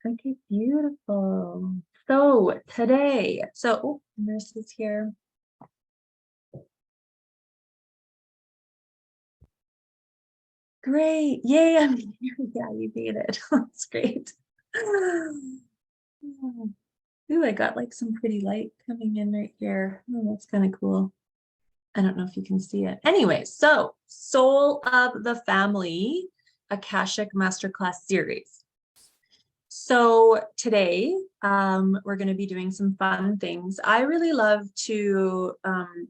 Okay, beautiful. So today, nurse is here. Great. Yay, I'm here. Yeah, you made it. That's great. Ooh, I got like some pretty light coming in right here. Oh, that's kind of cool. I don't know if you can see it. Anyway, so Soul of the Family Akashic Masterclass Series. So today, we're going to be doing some fun things. I really love to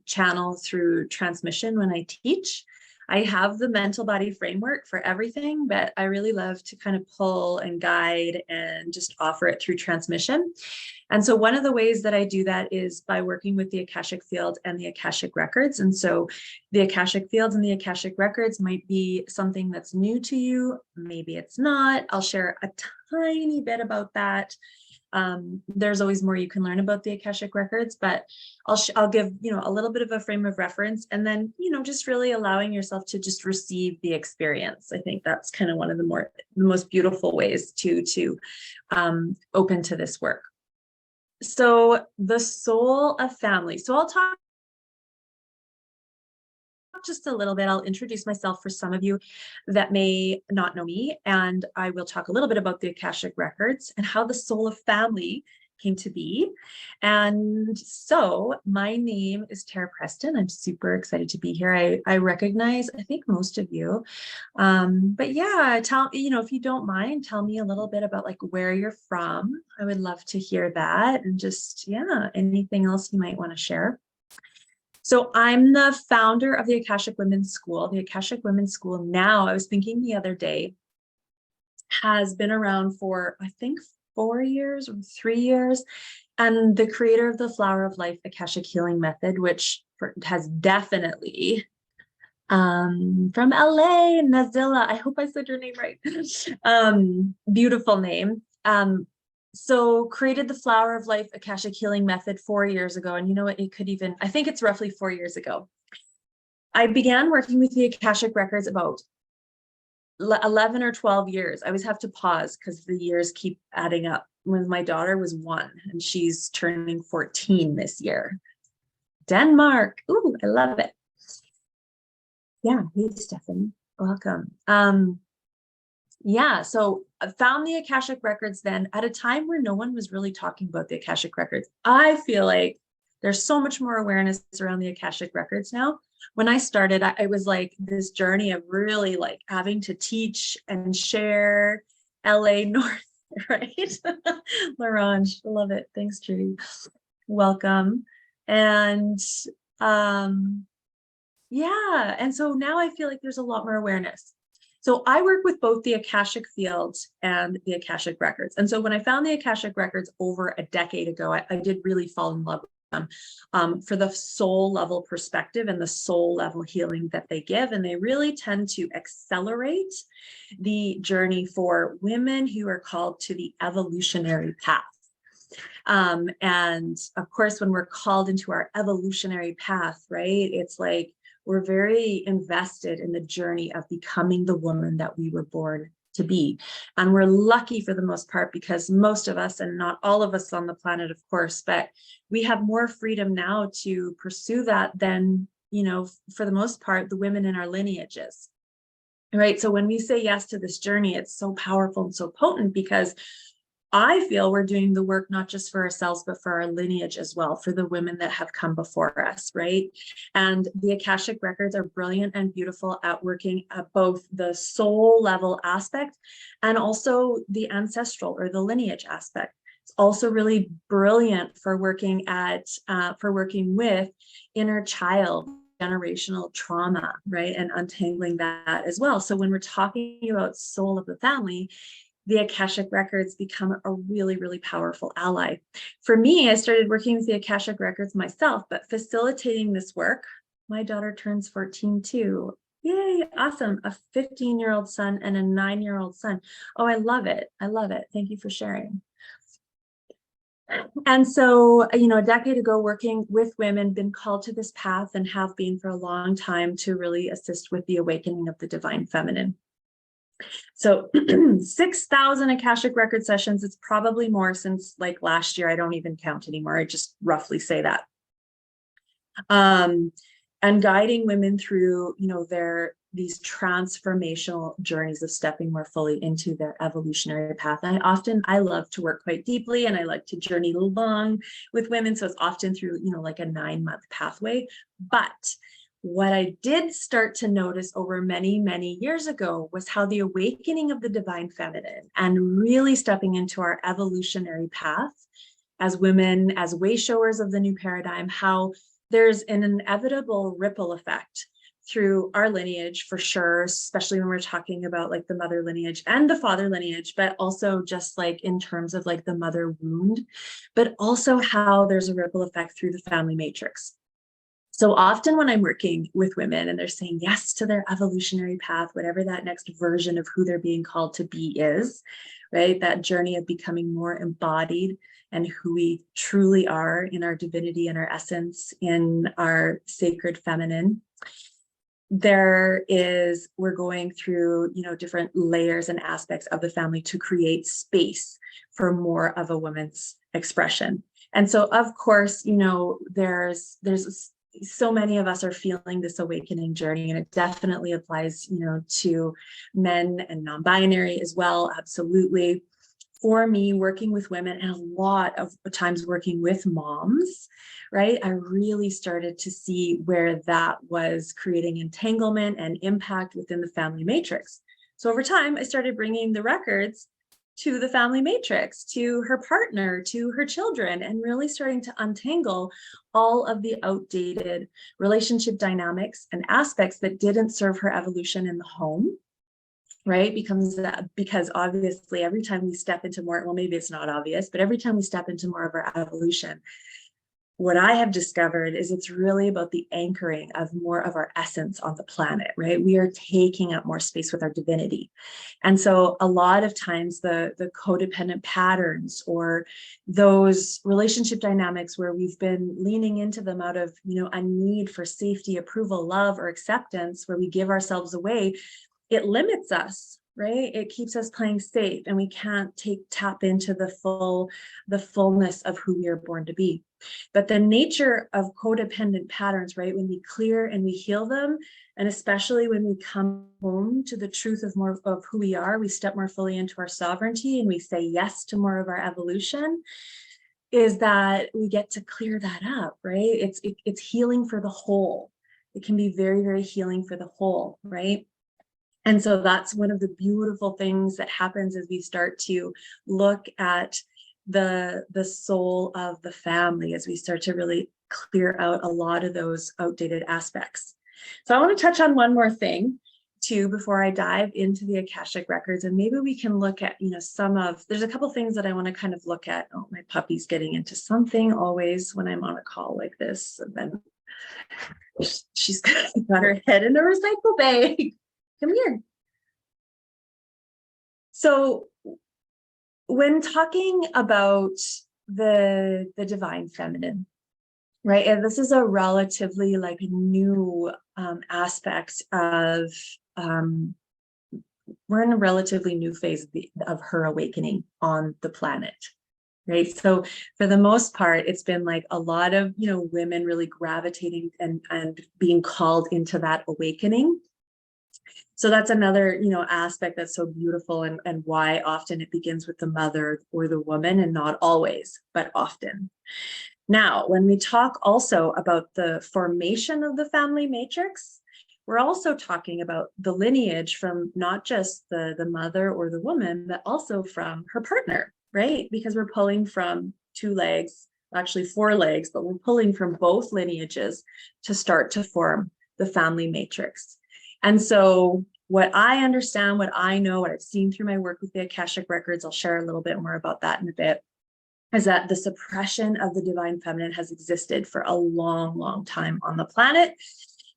channel through transmission when I teach. I have the mental body framework for everything, but I really love to kind of pull and guide and just offer it through transmission. And so one of the ways that I do that is by working with the Akashic field and the Akashic records. And so the Akashic fields and the Akashic records might be something that's new to you. Maybe it's not. I'll share a tiny bit about that. There's always more you can learn about the Akashic records, but I'll give, a little bit of a frame of reference, and then, just really allowing yourself to just receive the experience. I think that's kind of one of the most beautiful ways to open to this work. So the soul of family. So I'll talk just a little bit. I'll introduce myself for some of you that may not know me, and I will talk a little bit about the Akashic records and how the soul of family came to be. And so my name is Tara Preston. I'm super excited to be here. I recognize, I think, most of you. But yeah, if you don't mind, tell me a little bit about like where you're from. I would love to hear that, and just, yeah, anything else you might want to share. So I'm the founder of the Akashic Women's School. The Akashic Women's School now, I was thinking the other day, has been around for, I think, 4 years or 3 years. And the creator of the Flower of Life Akashic Healing Method, which has definitely, from LA, Nazilla, I hope I said your name right. Beautiful name. So created the Flower of Life Akashic Healing Method 4 years ago. And you know what, I think it's roughly 4 years ago. I began working with the Akashic records about 11 or 12 years. I always have to pause because the years keep adding up. When my daughter was 1 and she's turning 14 this year. Denmark. Ooh, I love it. Yeah, hey, Stephanie. Welcome. Yeah, so I found the Akashic records then at a time where no one was really talking about the Akashic records. I feel like there's so much more awareness around the Akashic records now. When I started, I was like this journey of really like having to teach and share LA North, right? Larange, love it. Thanks, Judy. Welcome. And yeah, and so now I feel like there's a lot more awareness. So I work with both the Akashic fields and the Akashic records. And so when I found the Akashic records over a decade ago, I did really fall in love with them for the soul level perspective and the soul level healing that they give. And they really tend to accelerate the journey for women who are called to the evolutionary path. And of course, when we're called into our evolutionary path, right, it's like we're very invested in the journey of becoming the woman that we were born to be. And we're lucky for the most part, because most of us, and not all of us on the planet, of course, but we have more freedom now to pursue that than, for the most part, the women in our lineages. Right. So when we say yes to this journey, it's so powerful and so potent, because I feel we're doing the work not just for ourselves, but for our lineage as well, for the women that have come before us, right? And the Akashic records are brilliant and beautiful at working at both the soul level aspect and also the ancestral or the lineage aspect. It's also really brilliant for working with inner child generational trauma, right? And untangling that as well. So when we're talking about soul of the family, the Akashic records become a really, really powerful ally. For me, I started working with the Akashic records myself, but facilitating this work, my daughter turns 14 too. Yay, awesome. A 15-year-old son and a 9-year-old son. Oh, I love it. I love it. Thank you for sharing. And so, a decade ago, working with women, been called to this path and have been for a long time to really assist with the awakening of the divine feminine. So 6,000 Akashic record sessions. It's probably more since like last year. I don't even count anymore. I just roughly say that. And guiding women through, these transformational journeys of stepping more fully into their evolutionary path. And I love to work quite deeply, and I like to journey along with women. So it's often through, like a 9-month pathway. But what I did start to notice over many, many years ago was how the awakening of the divine feminine and really stepping into our evolutionary path as women, as way showers of the new paradigm, how there's an inevitable ripple effect through our lineage for sure, especially when we're talking about like the mother lineage and the father lineage, but also just like in terms of like the mother wound, but also how there's a ripple effect through the family matrix. So often when I'm working with women and they're saying yes to their evolutionary path, whatever that next version of who they're being called to be is, right? That journey of becoming more embodied and who we truly are in our divinity and our essence, in our sacred feminine. We're going through, different layers and aspects of the family to create space for more of a woman's expression. And so, of course, there's so many of us are feeling this awakening journey, and it definitely applies, to men and non-binary as well. Absolutely. For me, working with women and a lot of times working with moms, right, I really started to see where that was creating entanglement and impact within the family matrix. So over time, I started bringing the records to the family matrix, to her partner, to her children, and really starting to untangle all of the outdated relationship dynamics and aspects that didn't serve her evolution in the home. Right? Because obviously every time we step into more, well, maybe it's not obvious, but every time we step into more of our evolution, what I have discovered is it's really about the anchoring of more of our essence on the planet, right? We are taking up more space with our divinity. And so a lot of times the codependent patterns or those relationship dynamics where we've been leaning into them out of, a need for safety, approval, love, or acceptance, where we give ourselves away, it limits us, right? It keeps us playing safe, and we can't tap into the fullness of who we are born to be. But the nature of codependent patterns, right? When we clear and we heal them, and especially when we come home to the truth of more of who we are, we step more fully into our sovereignty and we say yes to more of our evolution, is that we get to clear that up, right? It's healing for the whole. It can be very, very healing for the whole, right? And so that's one of the beautiful things that happens as we start to look at the soul of the family, as we start to really clear out a lot of those outdated aspects. So I want to touch on one more thing too before I dive into the Akashic records, and maybe we can look at, there's a couple things that I want to kind of look at. Oh, my puppy's getting into something always when I'm on a call like this, and then she's got her head in a recycle bag. Come here. So when talking about the divine feminine, right, and this is a relatively like new aspect of, we're in a relatively new phase of her awakening on the planet, right? So for the most part, it's been like a lot of, women really gravitating and being called into that awakening. So that's another, aspect that's so beautiful, and why often it begins with the mother or the woman, and not always, but often. Now, when we talk also about the formation of the family matrix, we're also talking about the lineage from not just the mother or the woman, but also from her partner, right? Because we're pulling from 2 legs, actually 4 legs, but we're pulling from both lineages to start to form the family matrix. And so what I understand, what I know, what I've seen through my work with the Akashic records, I'll share a little bit more about that in a bit, is that the suppression of the divine feminine has existed for a long, long time on the planet,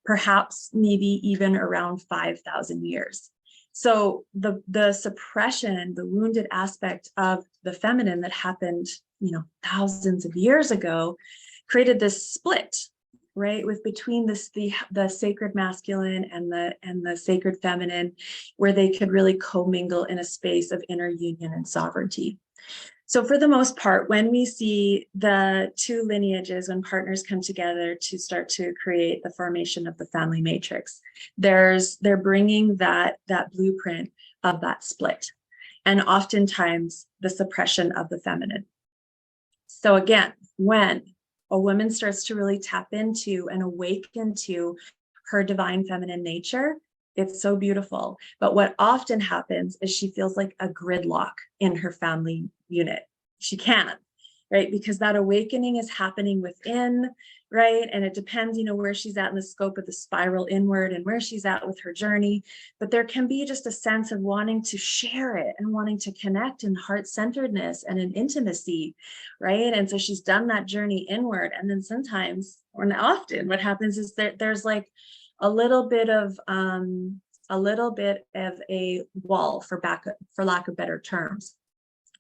perhaps maybe even around 5,000 years. So the suppression, the wounded aspect of the feminine that happened, thousands of years ago, created this split, right? With between this the sacred masculine and the sacred feminine, where they could really commingle in a space of inner union and sovereignty. So for the most part, when we see the two lineages, when partners come together to start to create the formation of the family matrix, they're bringing that blueprint of that split, and oftentimes the suppression of the feminine. So again, when a woman starts to really tap into and awaken to her divine feminine nature, it's so beautiful. But what often happens is she feels like a gridlock in her family unit. She can't, right? Because that awakening is happening within, right? And it depends, where she's at in the scope of the spiral inward and where she's at with her journey. But there can be just a sense of wanting to share it and wanting to connect in heart-centeredness and in intimacy, right? And so she's done that journey inward. And then sometimes, or often, what happens is there's like a little bit of a wall, for lack of better terms,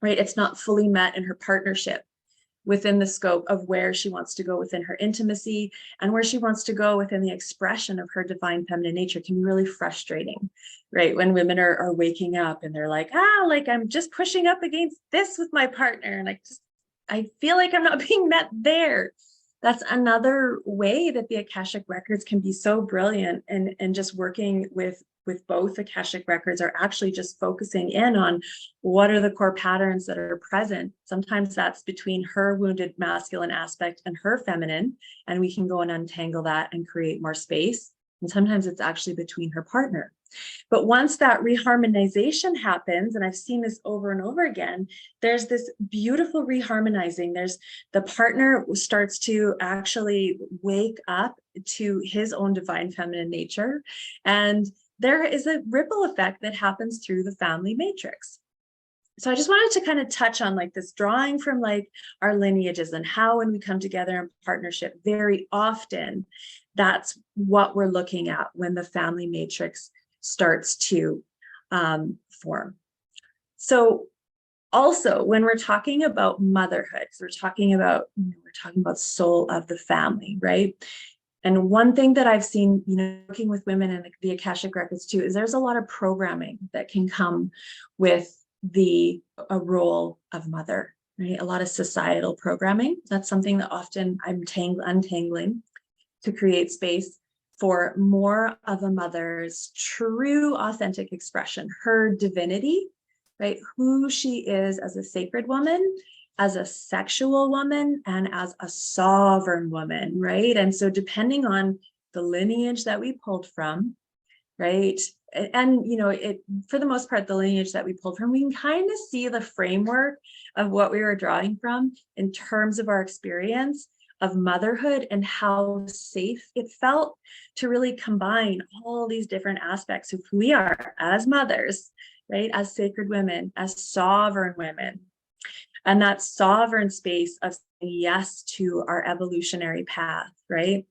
right? It's not fully met in her partnership within the scope of where she wants to go within her intimacy and where she wants to go within the expression of her divine feminine nature. Can be really frustrating, right? When women are waking up and they're like, I'm just pushing up against this with my partner. And I feel like I'm not being met there. That's another way that the Akashic records can be so brilliant, and just working with both Akashic records are actually just focusing in on what are the core patterns that are present. Sometimes that's between her wounded masculine aspect and her feminine, and we can go and untangle that and create more space. And sometimes it's actually between her partner. But once that reharmonization happens, and I've seen this over and over again, there's this beautiful reharmonizing. There's the partner starts to actually wake up to his own divine feminine nature. And there is a ripple effect that happens through the family matrix. So I just wanted to kind of touch on like this drawing from like our lineages and how when we come together in partnership, very often that's what we're looking at when the family matrix starts to form. So also when we're talking about motherhood, so we're talking about soul of the family, right? And one thing that I've seen, working with women in the Akashic records too, is there's a lot of programming that can come with a role of mother, right? A lot of societal programming. That's something that often I'm untangling to create space for more of a mother's true authentic expression, her divinity, right? Who she is as a sacred woman, as a sexual woman, and as a sovereign woman, right? And so depending on the lineage that we pulled from, right? And, for the most part, the lineage that we pulled from, we can kind of see the framework of what we were drawing from in terms of our experience of motherhood and how safe it felt to really combine all these different aspects of who we are as mothers, right? As sacred women, as sovereign women. And that sovereign space of saying yes to our evolutionary path, right?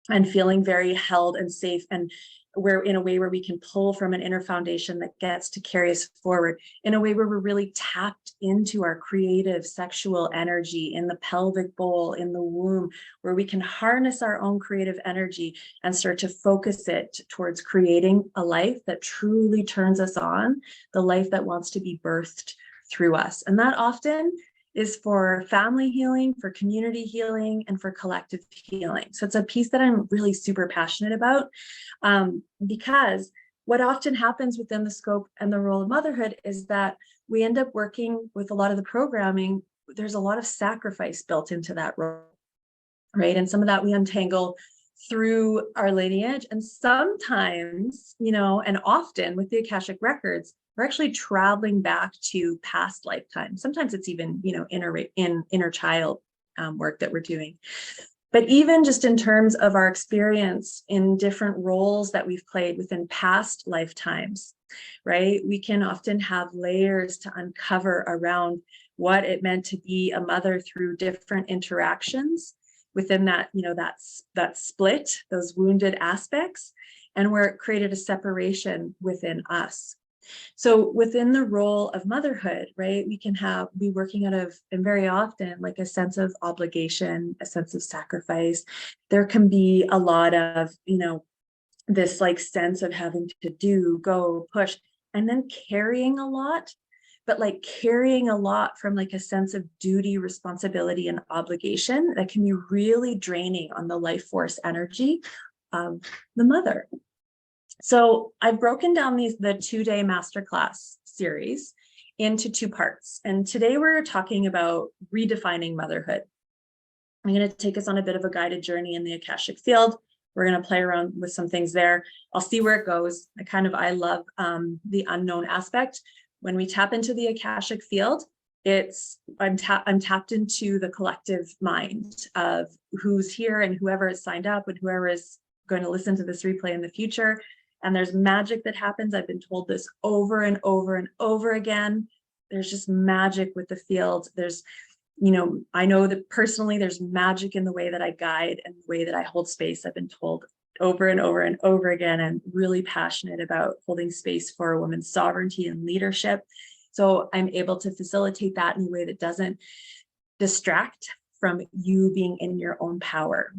And feeling very held and safe, and we're in a way where we can pull from an inner foundation that gets to carry us forward in a way where we're really tapped into our creative sexual energy in the pelvic bowl, in the womb, where we can harness our own creative energy and start to focus it towards creating a life that truly turns us on, the life that wants to be birthed through us. And that often is for family healing, for community healing, and for collective healing. So it's a piece that I'm really super passionate about, because what often happens within the scope and the role of motherhood is that we end up working with a lot of the programming. There's a lot of sacrifice built into that role, right? And some of that we untangle through our lineage. And sometimes, and often with the Akashic records, we're actually traveling back to past lifetimes. Sometimes it's even, inner child work that we're doing. But even just in terms of our experience in different roles that we've played within past lifetimes, right? We can often have layers to uncover around what it meant to be a mother through different interactions within that, that split, those wounded aspects, and where it created a separation within us. So within the role of motherhood, right, we can be working out of, and very often, like a sense of obligation, a sense of sacrifice. There can be a lot of, this like sense of having to do, go, push, and then carrying a lot, but like carrying a lot from like a sense of duty, responsibility, and obligation that can be really draining on the life force energy of the mother. So I've broken down the 2-day masterclass series into 2 parts. And today we're talking about redefining motherhood. I'm going to take us on a bit of a guided journey in the Akashic field. We're going to play around with some things there. I'll see where it goes. I love the unknown aspect. When we tap into the Akashic field, I'm tapped into the collective mind of who's here and whoever has signed up and whoever is going to listen to this replay in the future. And there's magic that happens. I've been told this over and over and over again. There's just magic with the field. I know that personally there's magic in the way that I guide and the way that I hold space. I've been told over and over and over again. I'm really passionate about holding space for a woman's sovereignty and leadership. So I'm able to facilitate that in a way that doesn't distract from you being in your own power.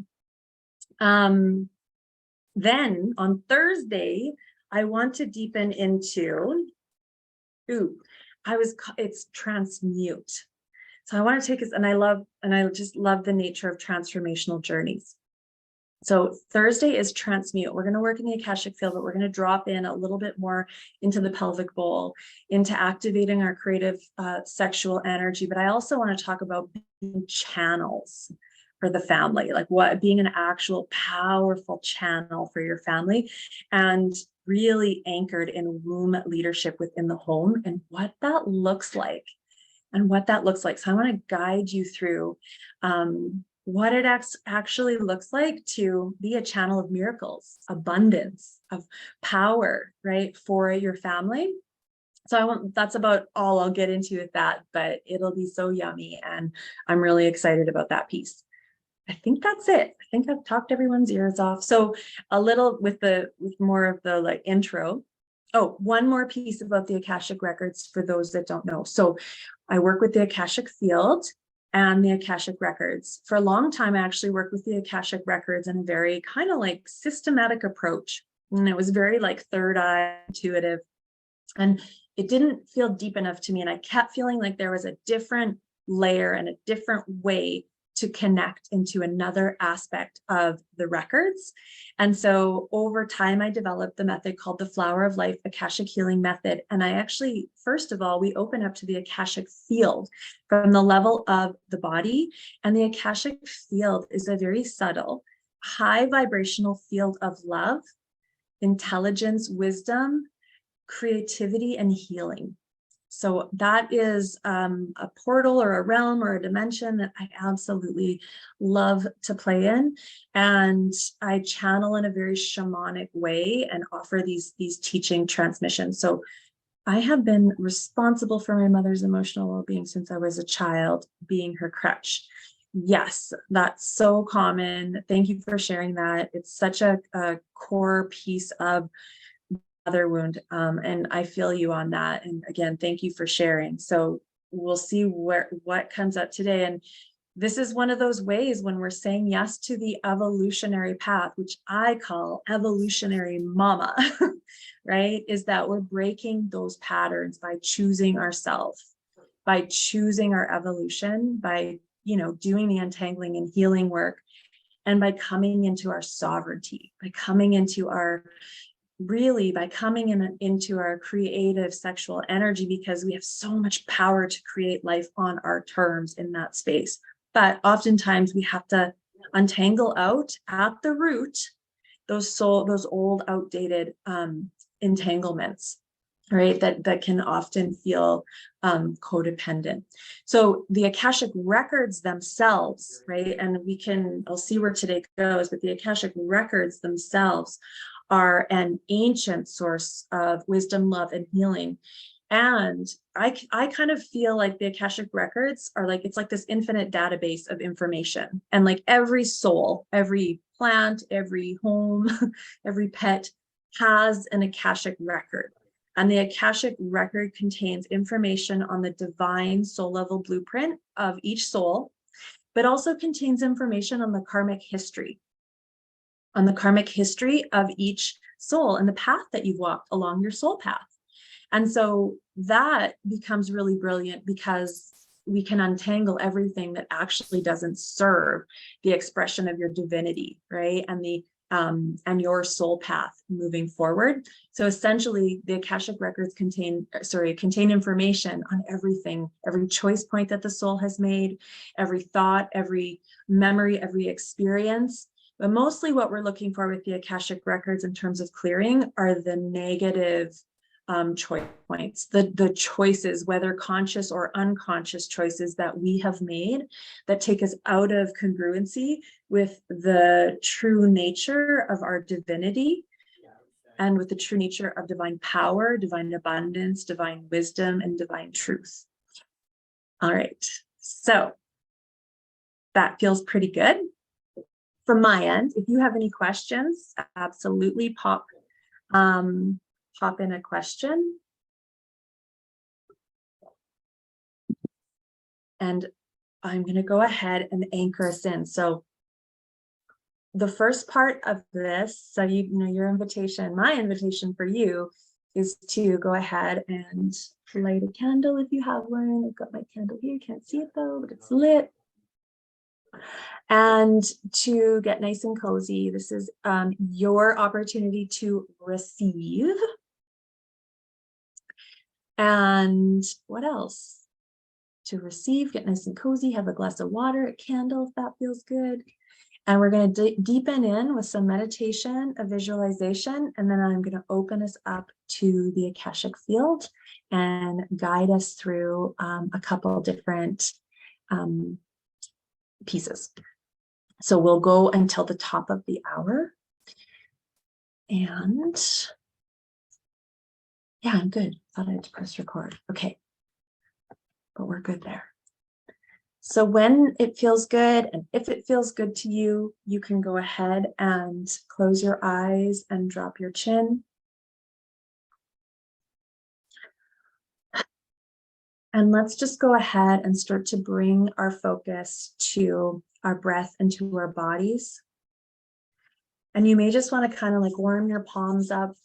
Then on Thursday, I want to deepen into, it's transmute. So I want to take us, and I just love the nature of transformational journeys. So Thursday is transmute. We're going to work in the Akashic field, but we're going to drop in a little bit more into the pelvic bowl, into activating our creative sexual energy. But I also want to talk about being channels for the family, like being an actual powerful channel for your family, and really anchored in womb leadership within the home and what that looks like. So I want to guide you through what it actually looks like to be a channel of miracles, abundance, of power, right, for your family. So that's about all I'll get into with that, but it'll be so yummy. And I'm really excited about that piece. I think that's it. I think I've talked everyone's ears off. So a little with more of the like intro. Oh, one more piece about the Akashic records for those that don't know. So I work with the Akashic field and the Akashic records. For a long time, I actually worked with the Akashic records in a very kind of like systematic approach. And it was very like third eye intuitive. And it didn't feel deep enough to me. And I kept feeling like there was a different layer and a different way to connect into another aspect of the records. And so over time, I developed the method called the Flower of Life Akashic Healing Method. And I actually, first of all, we open up to the Akashic field from the level of the body. And the Akashic field is a very subtle, high vibrational field of love, intelligence, wisdom, creativity, and healing. So that is a portal or a realm or a dimension that I absolutely love to play in. And I channel in a very shamanic way and offer these teaching transmissions. So I have been responsible for my mother's emotional well-being since I was a child, being her crutch. Yes, that's so common. Thank you for sharing that. It's such a core piece of mother wound, and I feel you on that. And again, thank you for sharing. So we'll see what comes up today. And this is one of those ways when we're saying yes to the evolutionary path, which I call evolutionary mama, right? Is that we're breaking those patterns by choosing ourselves, by choosing our evolution, by doing the untangling and healing work, and by coming into our sovereignty, by coming into our into our creative sexual energy, because we have so much power to create life on our terms in that space. But oftentimes we have to untangle out at the root those old outdated entanglements, right? That can often feel codependent. So the Akashic records themselves, right? And I'll see where today goes, but the Akashic records themselves are an ancient source of wisdom, love, and healing. And I kind of feel like the Akashic records are like, it's like this infinite database of information. And like every soul, every plant, every home, every pet has an Akashic record. And the Akashic record contains information on the divine soul level blueprint of each soul, but also contains information on the karmic history of each soul and the path that you've walked along your soul path. And so that becomes really brilliant because we can untangle everything that actually doesn't serve the expression of your divinity, right? And your soul path moving forward. So essentially, the Akashic records contain information on everything, every choice point that the soul has made, every thought, every memory, every experience. But mostly what we're looking for with the Akashic records in terms of clearing are the negative choice points, the choices, whether conscious or unconscious choices that we have made that take us out of congruency with the true nature of our divinity and with the true nature of divine power, divine abundance, divine wisdom, and divine truth. All right, so that feels pretty good. From my end, if you have any questions, absolutely pop in a question. And I'm going to go ahead and anchor us in. So the first part of this, so you know, your invitation, my invitation for you is to go ahead and light a candle if you have one. I've got my candle here. Can't see it though, but it's lit. And to get nice and cozy, this is your opportunity to receive. And what else? To receive, get nice and cozy, have a glass of water, a candle if that feels good. And we're going to deepen in with some meditation, a visualization, and then I'm going to open us up to the Akashic field and guide us through a couple different pieces. So we'll go until the top of the hour. And yeah, I'm good. Thought I had to press record. Okay. But we're good there. So when it feels good, and if it feels good to you, you can go ahead and close your eyes and drop your chin. And let's just go ahead and start to bring our focus to our breath and to our bodies. And you may just want to kind of like warm your palms up.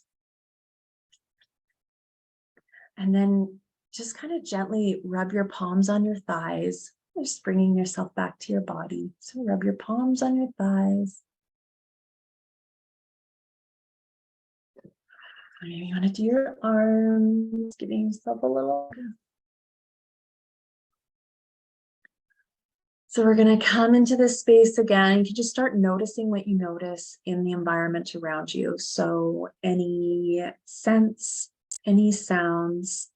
And then just kind of gently rub your palms on your thighs. Just bringing yourself back to your body. So rub your palms on your thighs. Maybe you want to do your arms, giving yourself a little. So we're going to come into this space again. You can just start noticing what you notice in the environment around you. So any scents, any sounds,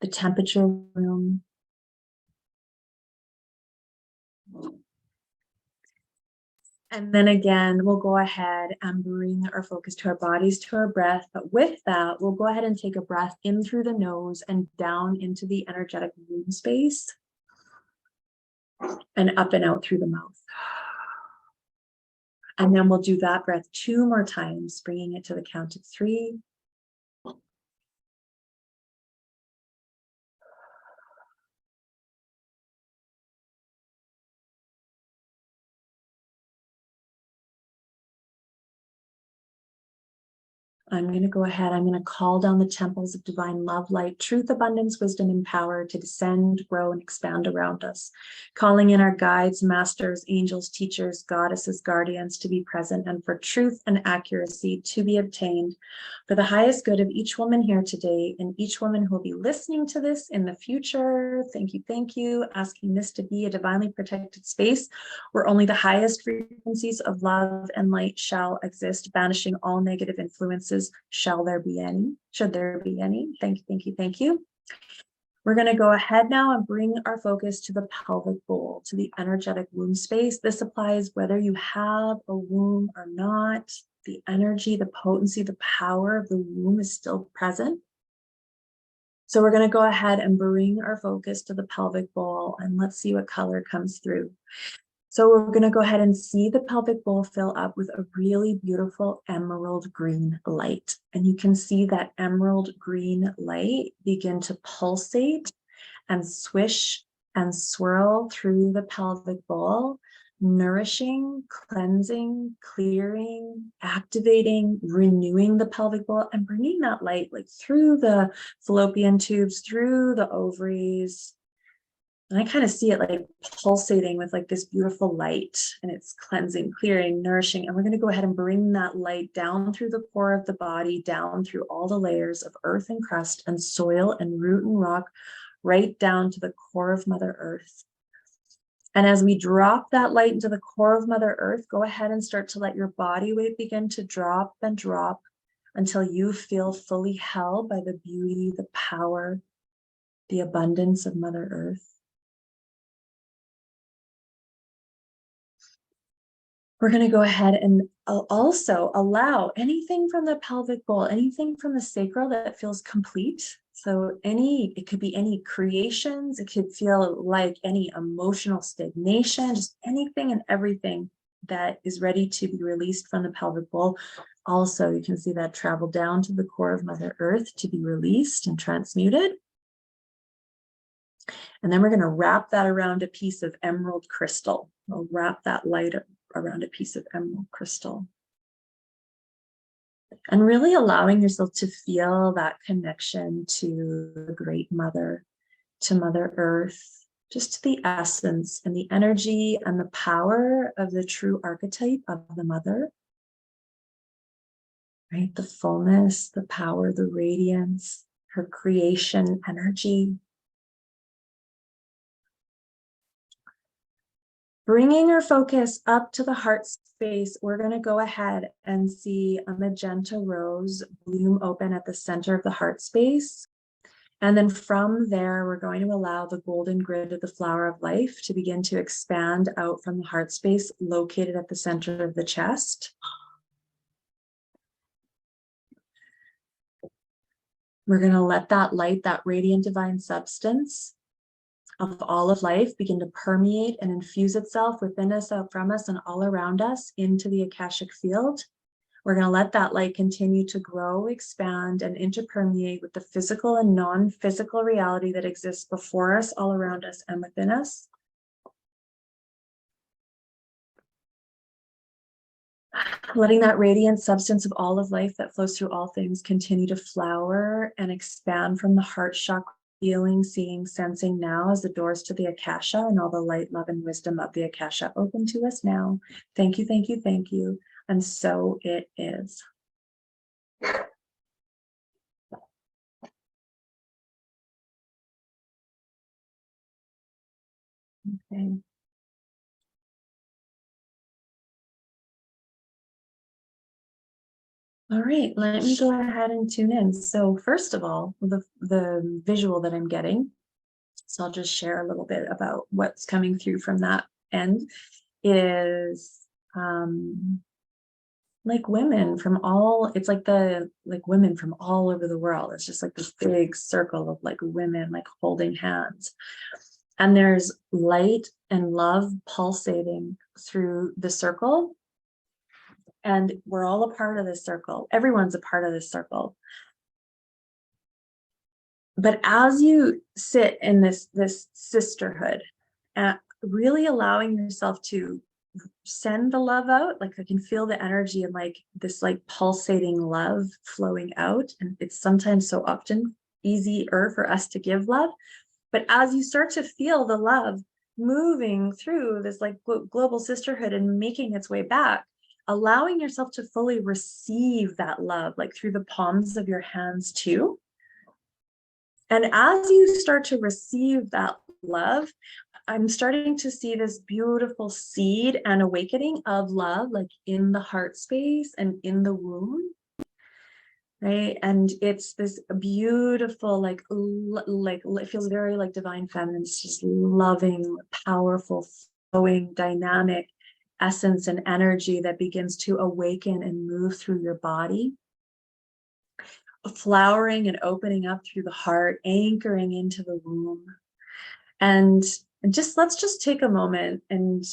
the temperature of the room. And then again, we'll go ahead and bring our focus to our bodies, to our breath. But with that, we'll go ahead and take a breath in through the nose and down into the energetic womb space. And up and out through the mouth. And then we'll do that breath 2 more times, bringing it to the count of 3. I'm going to go ahead. I'm going to call down the temples of divine love, light, truth, abundance, wisdom, and power to descend, grow, and expand around us. Calling in our guides, masters, angels, teachers, goddesses, guardians to be present, and for truth and accuracy to be obtained for the highest good of each woman here today and each woman who will be listening to this in the future. Thank you. Thank you. Asking this to be a divinely protected space where only the highest frequencies of love and light shall exist, banishing all negative influences. Shall there be any? Should there be any? Thank you, thank you, thank you. We're going to go ahead now and bring our focus to the pelvic bowl, to the energetic womb space. This applies whether you have a womb or not. The energy, the potency, the power of the womb is still present. So we're going to go ahead and bring our focus to the pelvic bowl, and let's see what color comes through. So we're going to go ahead and see the pelvic bowl fill up with a really beautiful emerald green light. And you can see that emerald green light begin to pulsate and swish and swirl through the pelvic bowl, nourishing, cleansing, clearing, activating, renewing the pelvic bowl, and bringing that light like through the fallopian tubes, through the ovaries. And I kind of see it like pulsating with like this beautiful light, and it's cleansing, clearing, nourishing. And we're going to go ahead and bring that light down through the core of the body, down through all the layers of earth and crust and soil and root and rock, right down to the core of Mother Earth. And as we drop that light into the core of Mother Earth, go ahead and start to let your body weight begin to drop and drop until you feel fully held by the beauty, the power, the abundance of Mother Earth. We're going to go ahead and also allow anything from the pelvic bowl, anything from the sacral that feels complete. So it could be any creations, it could feel like any emotional stagnation, just anything and everything that is ready to be released from the pelvic bowl. Also, you can see that travel down to the core of Mother Earth to be released and transmuted. And then we're going to wrap that around a piece of emerald crystal. We'll wrap that light around a piece of emerald crystal. And really allowing yourself to feel that connection to the Great Mother, to Mother Earth, just to the essence and the energy and the power of the true archetype of the Mother. Right? The fullness, the power, the radiance, her creation energy. Bringing our focus up to the heart space, we're going to go ahead and see a magenta rose bloom open at the center of the heart space. And then from there, we're going to allow the golden grid of the flower of life to begin to expand out from the heart space located at the center of the chest. We're going to let that light, that radiant divine substance of all of life begin to permeate and infuse itself within us, out from us, and all around us into the Akashic field. We're going to let that light continue to grow, expand, and interpermeate with the physical and non-physical reality that exists before us, all around us, and within us. Letting that radiant substance of all of life that flows through all things continue to flower and expand from the heart chakra, feeling, seeing, sensing now as the doors to the Akasha and all the light, love, and wisdom of the Akasha open to us now. Thank you, thank you, thank you. And so it is. Okay. All right, let me go ahead and tune in. So first of all, the visual that I'm getting, so I'll just share a little bit about what's coming through from that end, is like women from all, it's like women from all over the world. It's just like this big circle of like women like holding hands. And there's light and love pulsating through the circle. And we're all a part of this circle. Everyone's a part of this circle. But as you sit in this sisterhood, really allowing yourself to send the love out, like I can feel the energy and like this like pulsating love flowing out. And it's sometimes so often easier for us to give love. But as you start to feel the love moving through this like global sisterhood and making its way back, allowing yourself to fully receive that love, like through the palms of your hands too. And as you start to receive that love, I'm starting to see this beautiful seed and awakening of love, like in the heart space and in the womb. Right. And it's this beautiful, like it feels very like divine feminine. It's just loving, powerful, flowing, dynamic essence and energy that begins to awaken and move through your body, flowering and opening up through the heart, anchoring into the womb. And just let's just take a moment and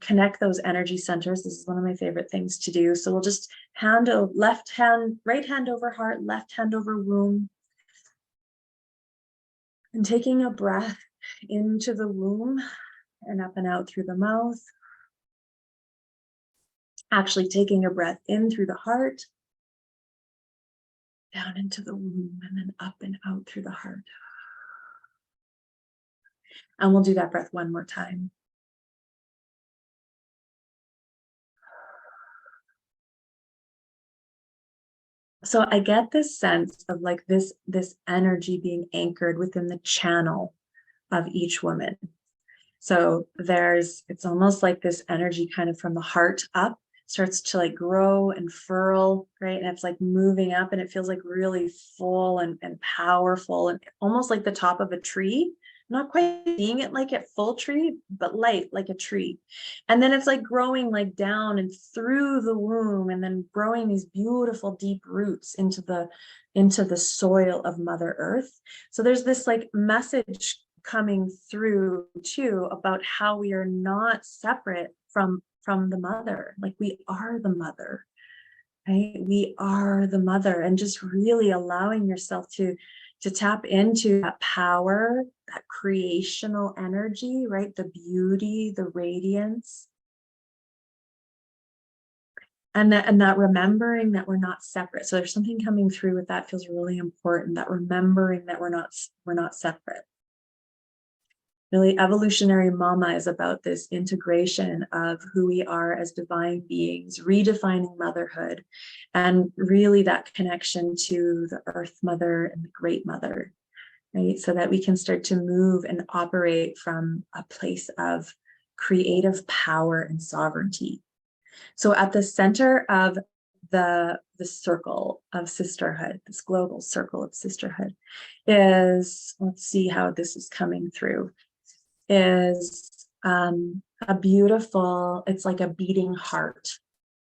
connect those energy centers. This is one of my favorite things to do. So we'll just left hand, right hand over heart, left hand over womb, and taking a breath into the womb and up and out through the mouth. Actually taking a breath in through the heart, down into the womb, and then up and out through the heart. And we'll do that breath one more time. So I get this sense of like this energy being anchored within the channel of each woman. So it's almost like this energy kind of from the heart up starts to like grow and furl, right? And it's like moving up and it feels like really full and powerful and almost like the top of a tree. Not quite seeing it like a full tree, but light like a tree. And then it's like growing like down and through the womb and then growing these beautiful deep roots into the soil of Mother Earth. So there's this like message coming through too about how we are not separate from the mother. Like we are the mother, right? We are the mother, and just really allowing yourself to tap into that power, that creational energy, right? The beauty, the radiance, and that remembering that we're not separate. So there's something coming through with that feels really important, that remembering that we're not separate. Really, evolutionary mama is about this integration of who we are as divine beings, redefining motherhood, and really that connection to the earth mother and the great mother, right? So that we can start to move and operate from a place of creative power and sovereignty. So at the center of the circle of sisterhood, this global circle of sisterhood is, let's see how this is coming through, is a beautiful, it's like a beating heart.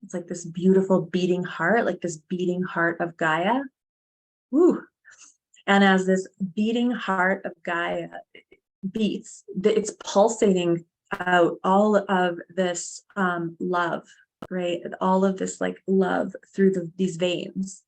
It's like this beautiful beating heart, like this beating heart of Gaia. Woo. And as this beating heart of Gaia beats, it's pulsating out all of this love, right? All of this like love through these veins,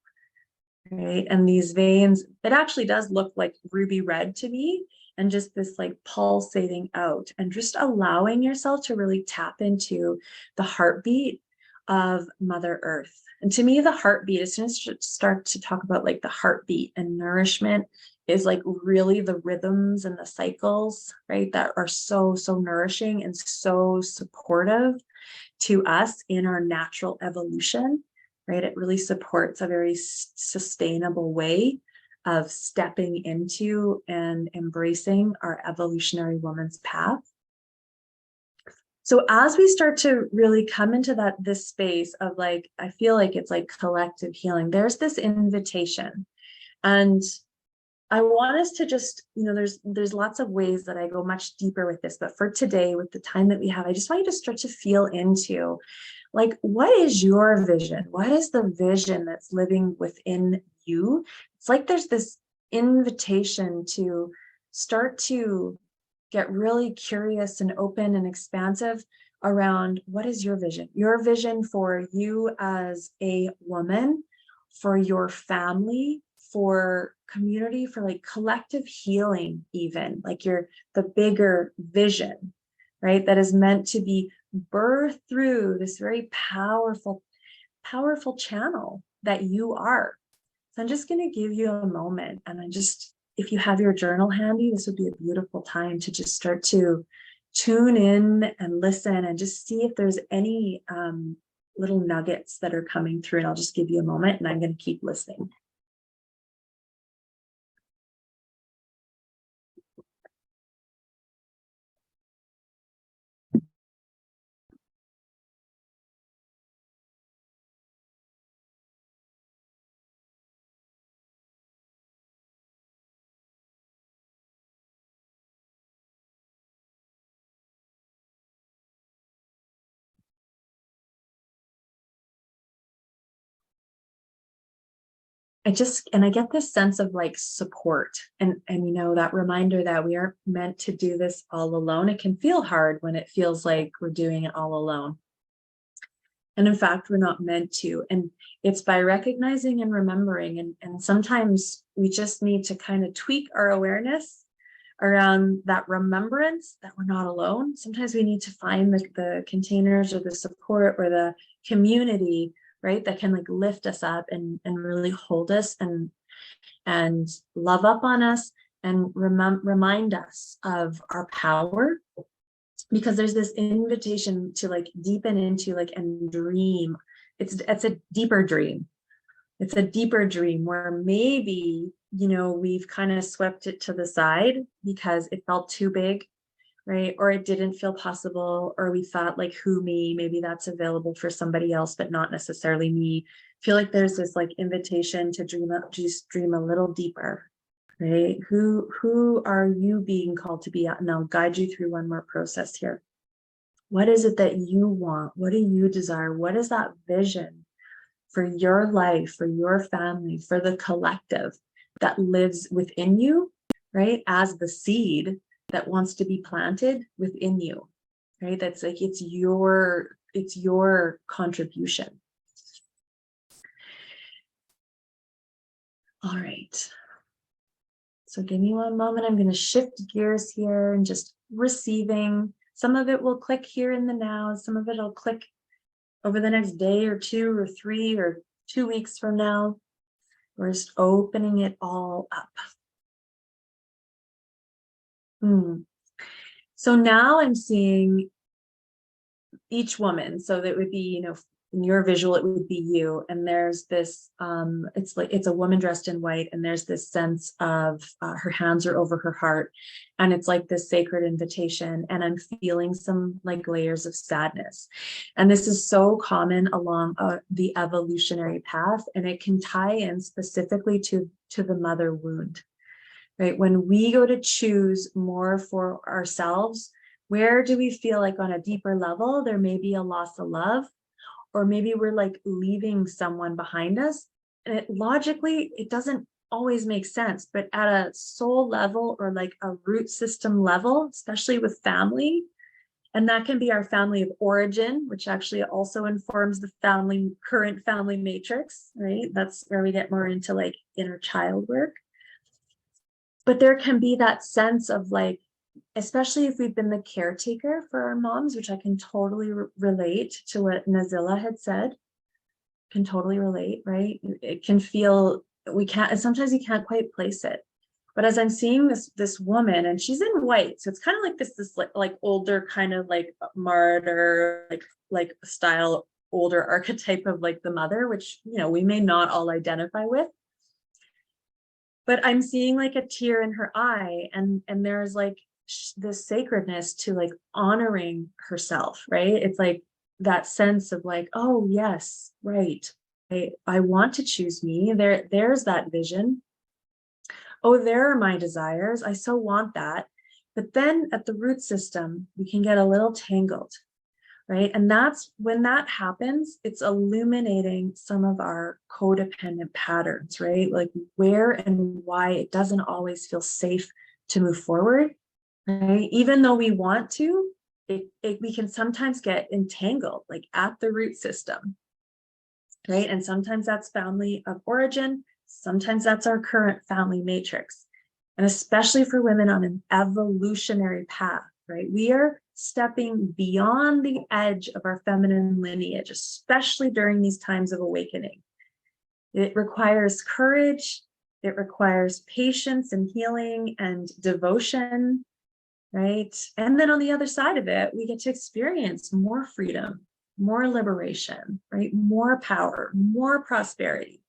right? And these veins, it actually does look like ruby red to me, and just this like pulsating out and just allowing yourself to really tap into the heartbeat of Mother Earth. And to me, the heartbeat, as soon as you start to talk about like the heartbeat and nourishment, is like really the rhythms and the cycles, right? That are so, so nourishing and so supportive to us in our natural evolution, right? It really supports a very sustainable way of stepping into and embracing our evolutionary woman's path. So as we start to really come into this space of like, I feel like it's like collective healing, there's this invitation. And I want us to just, there's lots of ways that I go much deeper with this, but for today, with the time that we have, I just want you to start to feel into like, what is your vision? What is the vision that's living within you? It's like there's this invitation to start to get really curious and open and expansive around what is your vision for you as a woman, for your family, for community, for like collective healing, even like the bigger vision, right? That is meant to be birthed through this very powerful, powerful channel that you are. So I'm just going to give you a moment, and if you have your journal handy, this would be a beautiful time to just start to tune in and listen and just see if there's any little nuggets that are coming through. And I'll just give you a moment, and I'm going to keep listening. I get this sense of like support and you know, that reminder that we aren't meant to do this all alone. It can feel hard when it feels like we're doing it all alone. And in fact, we're not meant to. And it's by recognizing and remembering. And sometimes we just need to kind of tweak our awareness around that remembrance that we're not alone. Sometimes we need to find the containers or the support or the community, right, that can like lift us up and really hold us and love up on us and remind us of our power, because there's this invitation to like deepen into like and dream. It's a deeper dream. It's a deeper dream where maybe, you know, we've kind of swept it to the side because it felt too big, right? Or it didn't feel possible, or we thought like, who me? Maybe that's available for somebody else, but not necessarily me. I feel like there's this like invitation to dream up, just dream a little deeper, right? Who are you being called to be at? And I'll guide you through one more process here. What is it that you want? What do you desire? What is that vision for your life, for your family, for the collective that lives within you, right? As the seed that wants to be planted within you, right? That's like, it's your contribution. All right. So give me one moment. I'm going to shift gears here and just receiving. Some of it will click here in the now. Some of it will click over the next day or 2 or 3 or 2 weeks from now. We're just opening it all up. So now I'm seeing each woman. So that would be, you know, in your visual, it would be you. And there's this, it's like, it's a woman dressed in white. And there's this sense of her hands are over her heart. And it's like this sacred invitation. And I'm feeling some like layers of sadness. And this is so common along the evolutionary path. And it can tie in specifically to the mother wound, right? When we go to choose more for ourselves, where do we feel like on a deeper level, there may be a loss of love, or maybe we're like leaving someone behind us. And logically, it doesn't always make sense, but at a soul level or like a root system level, especially with family, and that can be our family of origin, which actually also informs the current family matrix, right? That's where we get more into like inner child work. But there can be that sense of like, especially if we've been the caretaker for our moms, which I can totally relate to what Nazila had said, can totally relate, right? It can feel, sometimes you can't quite place it. But as I'm seeing this woman, and she's in white, so it's kind of like this like older kind of like martyr, like style, older archetype of like the mother, which, you know, we may not all identify with. But I'm seeing like a tear in her eye, and there's like this sacredness to like honoring herself, right? It's like that sense of like, oh yes, right, I want to choose me. There's that vision. Oh, there are my desires. I so want that. But then at the root system, we can get a little tangled, right? And that's when that happens, it's illuminating some of our codependent patterns, right? Like where and why it doesn't always feel safe to move forward, right? Even though we want to, we can sometimes get entangled, like at the root system, right? And sometimes that's family of origin. Sometimes that's our current family matrix. And especially for women on an evolutionary path, right? We are stepping beyond the edge of our feminine lineage, especially during these times of awakening. It requires courage. It requires patience and healing and devotion, right? And then on the other side of it, we get to experience more freedom, more liberation, right? More power, more prosperity.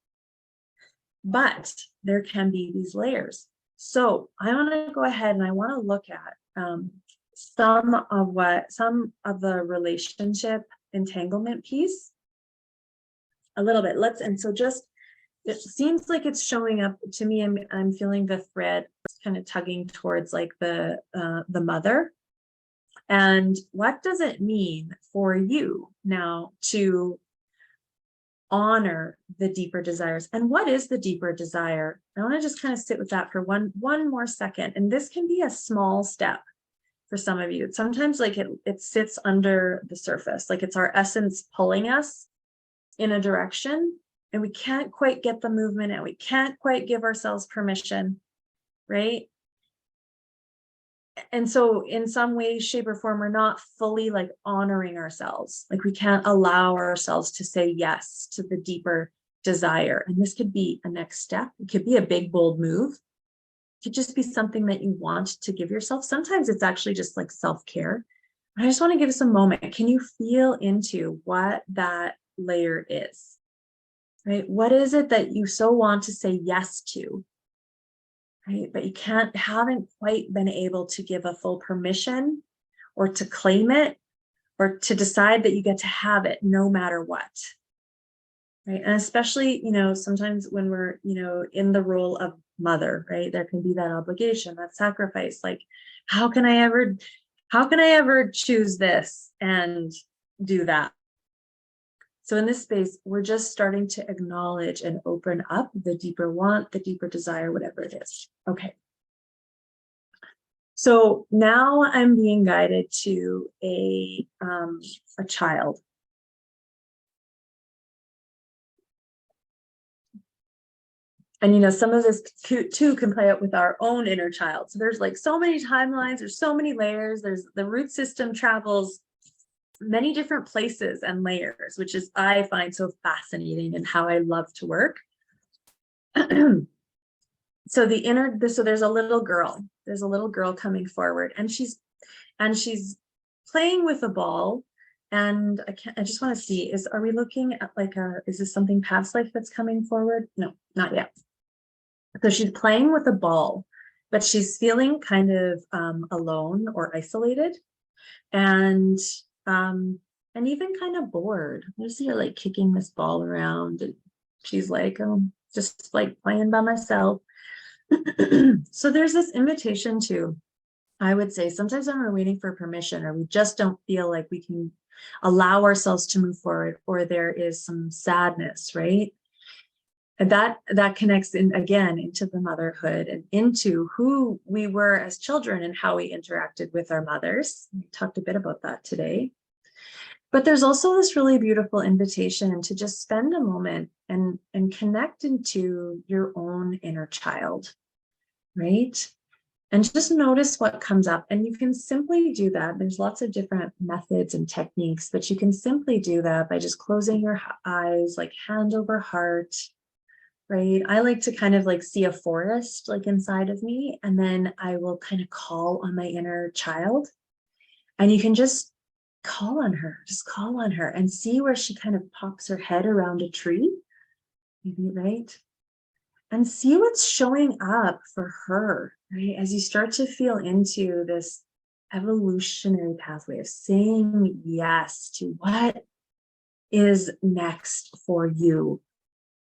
But there can be these layers. So I want to go ahead and I want to look at some of the relationship entanglement piece a little bit. It seems like it's showing up to me. I'm feeling the thread kind of tugging towards like the mother. And what does it mean for you now to honor the deeper desires. And what is the deeper desire? I want to just kind of sit with that for one more second. And this can be a small step for some of you. Sometimes like it sits under the surface, like it's our essence pulling us in a direction, and we can't quite get the movement, and we can't quite give ourselves permission, right? And so in some way, shape, or form, we're not fully like honoring ourselves. Like we can't allow ourselves to say yes to the deeper desire. And this could be a next step. It could be a big, bold move. It could just be something that you want to give yourself. Sometimes it's actually just like self-care. I just want to give us a moment. Can you feel into what that layer is, right? What is it that you so want to say yes to? Right? But you haven't quite been able to give a full permission or to claim it or to decide that you get to have it no matter what. Right. And especially, sometimes when we're, in the role of mother, right, there can be that obligation, that sacrifice. Like, how can I ever choose this and do that? So in this space, we're just starting to acknowledge and open up the deeper want, the deeper desire, whatever it is. Okay. So now I'm being guided to a child. And some of this too can play out with our own inner child. So there's like so many timelines, there's so many layers, there's the root system travels many different places and layers, which is I find so fascinating and how I love to work. So there's a little girl. There's a little girl coming forward, and she's playing with a ball. And I just want to see, are we looking at is this something past life that's coming forward? No, not yet. So she's playing with a ball, but she's feeling kind of alone or isolated. And even kind of bored. I see her like kicking this ball around, and she's like, just like playing by myself. So there's this invitation to, I would say, sometimes when we're waiting for permission, or we just don't feel like we can allow ourselves to move forward, or there is some sadness, right? And that connects in again into the motherhood and into who we were as children and how we interacted with our mothers. We talked a bit about that today. But there's also this really beautiful invitation to just spend a moment and connect into your own inner child, right? And just notice what comes up. And you can simply do that. There's lots of different methods and techniques, but you can simply do that by just closing your eyes, like hand over heart, right? I like to kind of like see a forest like inside of me, and then I will kind of call on my inner child. And you can just call on her and see where she kind of pops her head around a tree, maybe, right? And see what's showing up for her, right? As you start to feel into this evolutionary pathway of saying yes to what is next for you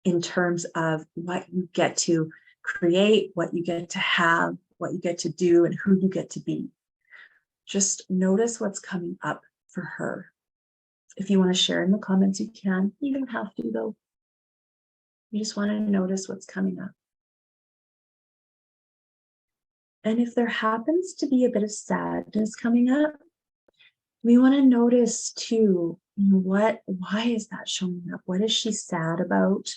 in terms of what you get to create, what you get to have, what you get to do, and who you get to be. Just notice what's coming up for her. If you want to share in the comments, you can. You don't have to, though. You just want to notice what's coming up. And if there happens to be a bit of sadness coming up, we want to notice too, why is that showing up? What is she sad about?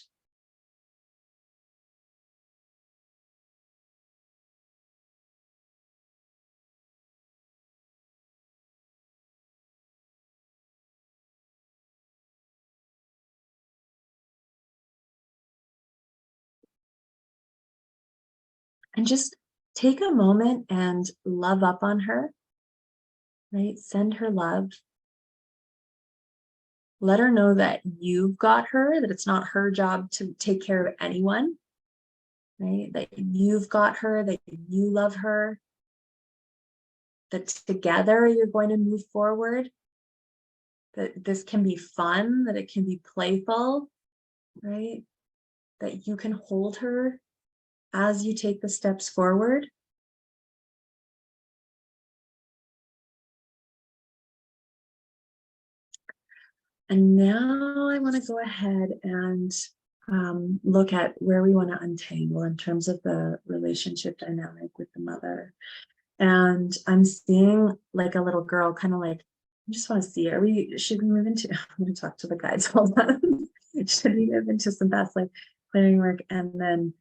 And just take a moment and love up on her, right? Send her love. Let her know that you've got her, that it's not her job to take care of anyone, right? That you've got her, that you love her, that together you're going to move forward, that this can be fun, that it can be playful, right? That you can hold her as you take the steps forward. And now I want to go ahead and look at where we want to untangle in terms of the relationship dynamic with the mother. And I'm seeing like a little girl, kind of like, I just want to see, should we move into, I'm going to talk to the guides, hold on. Should we move into some past life clearing work? And then,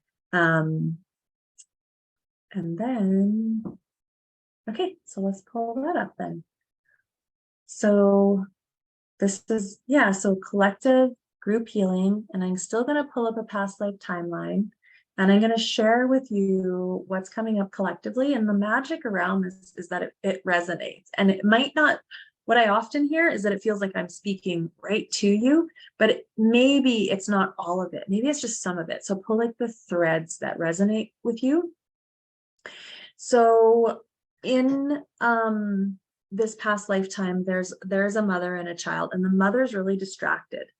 okay, so let's pull that up then. So this is, yeah, so collective group healing, and I'm still going to pull up a past life timeline, and I'm going to share with you what's coming up collectively. And the magic around this is that it resonates, and it might not, what I often hear is that it feels like I'm speaking right to you, but maybe it's not all of it. Maybe it's just some of it. So pull like the threads that resonate with you. So in this past lifetime, there's a mother and a child, and the mother's really distracted.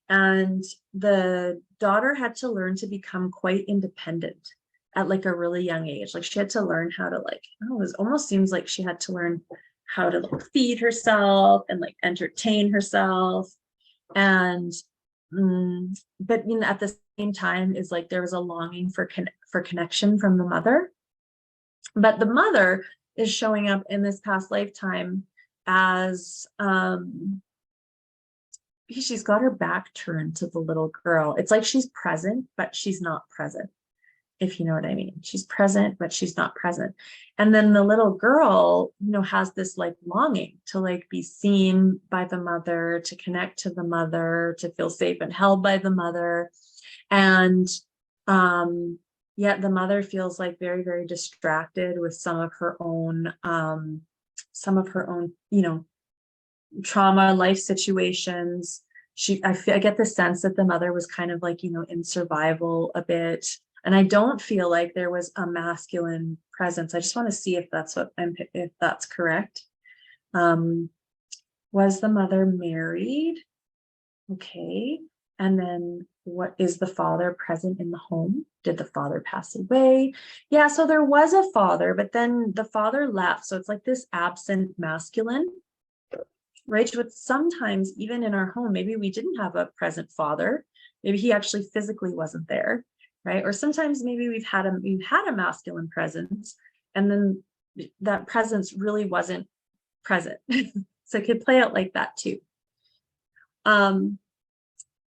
And the daughter had to learn to become quite independent at like a really young age. Like she had to learn how to like, oh, it almost seems like she had to learn how to like feed herself and like entertain herself. And but you know, at the same time is like there was a longing for connection from the mother. But the mother is showing up in this past lifetime as she's got her back turned to the little girl. It's like she's present, but she's not present, if you know what I mean. She's present, but she's not present. And then the little girl, you know, has this like longing to like be seen by the mother, to connect to the mother, to feel safe and held by the mother. And yet the mother feels like very, very distracted with some of her own, you know, trauma, life situations. I get the sense that the mother was kind of like, you know, in survival a bit. And I don't feel like there was a masculine presence. I just want to see if that's correct. Was the mother married? Okay. And then what is the father present in the home? Did the father pass away? Yeah, so there was a father, but then the father left. So it's like this absent masculine, right? But sometimes even in our home, maybe we didn't have a present father. Maybe he actually physically wasn't there, right? Or sometimes maybe we've had a masculine presence, and then that presence really wasn't present. So it could play out like that too.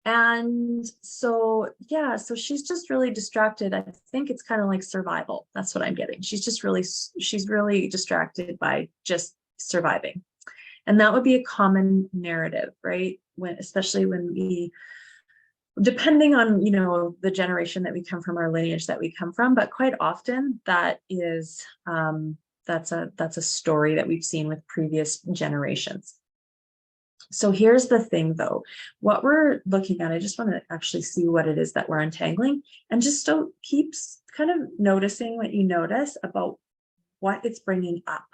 And so, yeah, so she's just really distracted. I think it's kind of like survival. That's what I'm getting. She's really distracted by just surviving. And that would be a common narrative, right? Especially when depending on, you know, the generation that we come from, our lineage that we come from, but quite often that is, that's a story that we've seen with previous generations. So here's the thing though, what we're looking at, I just want to actually see what it is that we're untangling, and just don't keep kind of noticing what you notice about what it's bringing up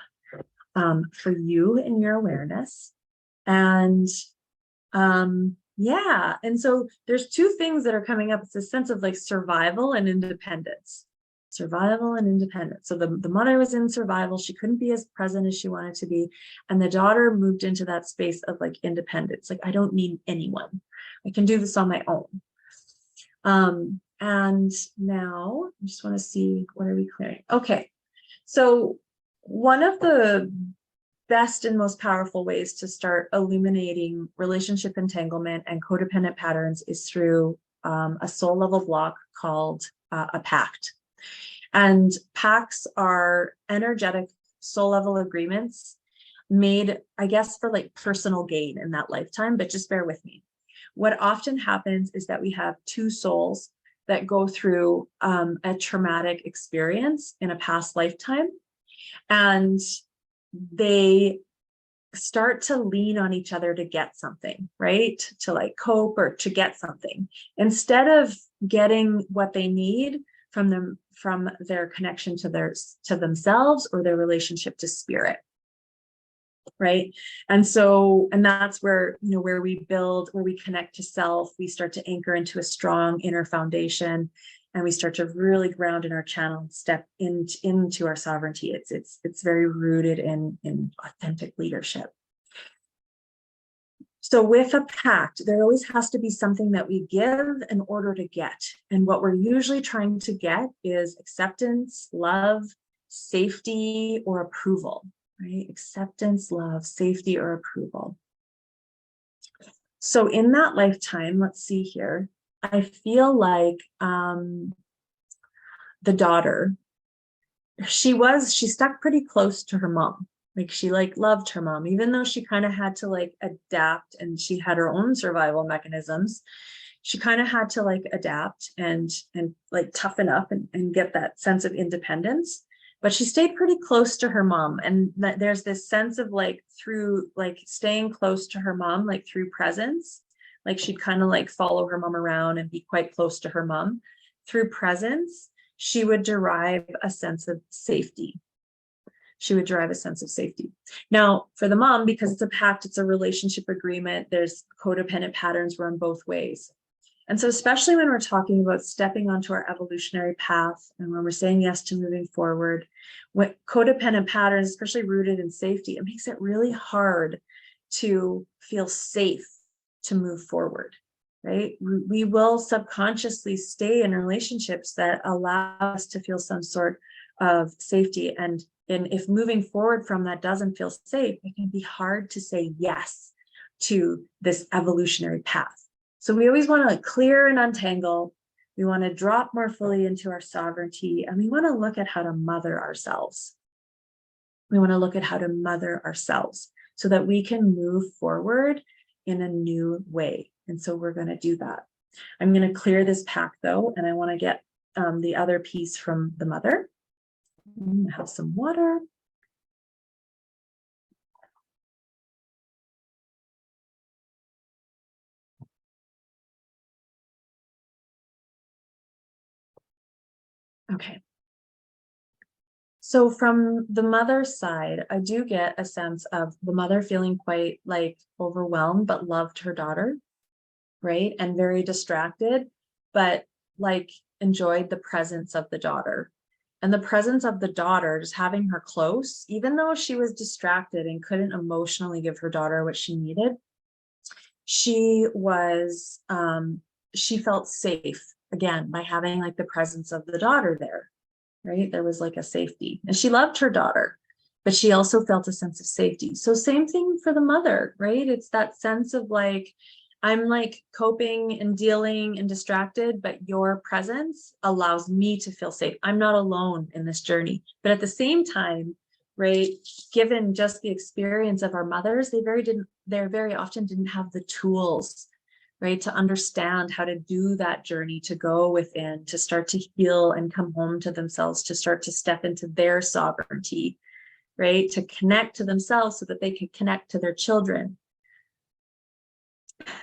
for you in your awareness. And yeah, and so there's two things that are coming up. It's a sense of like survival and independence. Survival and independence. So the mother was in survival. She couldn't be as present as she wanted to be. And the daughter moved into that space of like independence. Like, I don't need anyone. I can do this on my own. And now I just want to see, what are we clearing? Okay. So one of the best and most powerful ways to start illuminating relationship entanglement and codependent patterns is through a soul level block called a pact. And pacts are energetic soul level agreements made, I guess, for like personal gain in that lifetime, but just bear with me. What often happens is that we have two souls that go through a traumatic experience in a past lifetime, and they start to lean on each other to get something, right? To like cope or to get something, instead of getting what they need from their connection to themselves or their relationship to spirit, right? And so, and that's where, you know, where we connect to self, we start to anchor into a strong inner foundation, and we start to really ground in our channel and step into our sovereignty. It's very rooted in authentic leadership. So with a pact, there always has to be something that we give in order to get. And what we're usually trying to get is acceptance, love, safety, or approval, right? Acceptance, love, safety, or approval. So in that lifetime, let's see here, I feel like the daughter, she stuck pretty close to her mom. Like she loved her mom, even though she kind of had to adapt, and she had her own survival mechanisms. She kind of had to adapt and toughen up and get that sense of independence. But she stayed pretty close to her mom. And there's this sense of through staying close to her mom, through presence, she'd kind of follow her mom around and be quite close to her mom. Through presence, she would derive a sense of safety. She would derive a sense of safety. Now, for the mom, because it's a pact, it's a relationship agreement, there's codependent patterns run both ways. And so especially when we're talking about stepping onto our evolutionary path and when we're saying yes to moving forward, with codependent patterns, especially rooted in safety, it makes it really hard to feel safe to move forward, right? We will subconsciously stay in relationships that allow us to feel some sort of safety. And if moving forward from that doesn't feel safe, it can be hard to say yes to this evolutionary path. So we always want to clear and untangle. We want to drop more fully into our sovereignty, and we want to look at how to mother ourselves. We want to look at how to mother ourselves so that we can move forward in a new way. And so we're going to do that. I'm going to clear this pack though, and I want to get the other piece from the mother. Have some water. Okay. So from the mother's side, I do get a sense of the mother feeling quite overwhelmed, but loved her daughter, right? And very distracted, but enjoyed the presence of the daughter. And the presence of the daughter, just having her close, even though she was distracted and couldn't emotionally give her daughter what she needed, she felt safe again by having the presence of the daughter there, right? There was a safety, and she loved her daughter, but she also felt a sense of safety. So same thing for the mother, right? It's that sense of I'm coping and dealing and distracted, but your presence allows me to feel safe. I'm not alone in this journey. But at the same time, right, given just the experience of our mothers, they very often didn't have the tools, right, to understand how to do that journey, to go within, to start to heal and come home to themselves, to start to step into their sovereignty, right, to connect to themselves so that they could connect to their children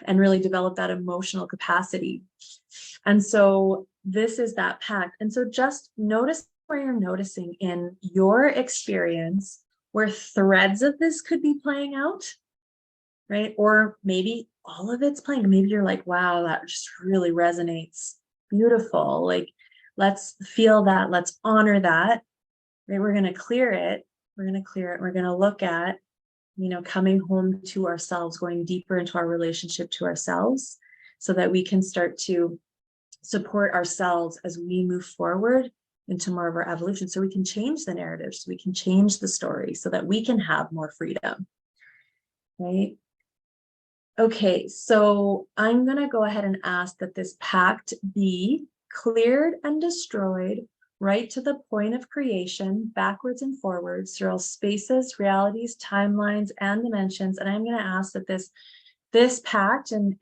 and really develop that emotional capacity. And so this is that pact. And so just notice where you're noticing in your experience where threads of this could be playing out, right? Or maybe all of it's playing. Maybe you're like, wow, that just really resonates. Beautiful. Let's feel that. Let's honor that. Right? We're going to clear it. We're going to clear it. We're going to look at coming home to ourselves, going deeper into our relationship to ourselves so that we can start to support ourselves as we move forward into more of our evolution. So we can change the narrative, so we can change the story so that we can have more freedom, right? Okay, so I'm going to go ahead and ask that this pact be cleared and destroyed right to the point of creation, backwards and forwards through all spaces, realities, timelines, and dimensions. And I'm going to ask that this pact and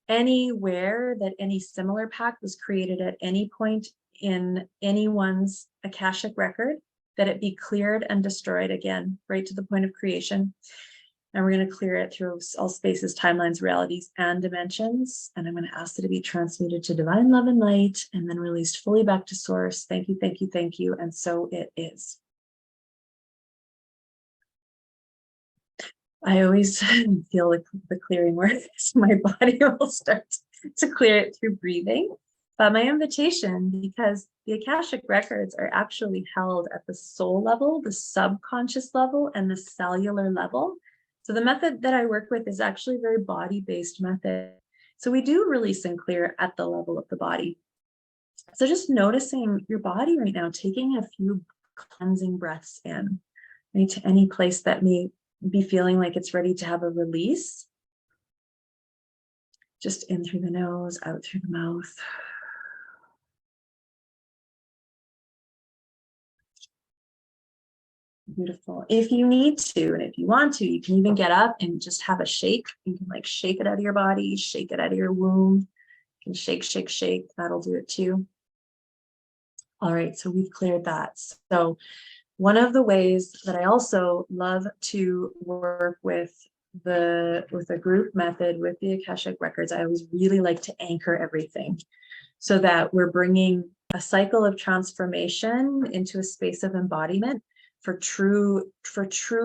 anywhere that any similar pact was created at any point in anyone's Akashic record, that it be cleared and destroyed again, right to the point of creation. And we're going to clear it through all spaces, timelines, realities, and dimensions. And I'm going to ask that it be transmuted to divine love and light and then released fully back to source. Thank you, thank you, thank you. And so it is. I always feel the clearing word. My body will start to clear it through breathing. But my invitation, because the Akashic records are actually held at the soul level, the subconscious level, and the cellular level. So the method that I work with is actually a very body-based method. So we do release and clear at the level of the body. So just noticing your body right now, taking a few cleansing breaths in, right, to any place that may be feeling like it's ready to have a release. Just in through the nose, out through the mouth. Beautiful. If you need to, and if you want to, you can even get up and just have a shake. You can like shake it out of your body, shake it out of your womb. You can shake, shake, shake. That'll do it too. All right, so we've cleared that. So one of the ways that I also love to work with a group method with the Akashic records, I always really like to anchor everything so that we're bringing a cycle of transformation into a space of embodiment for true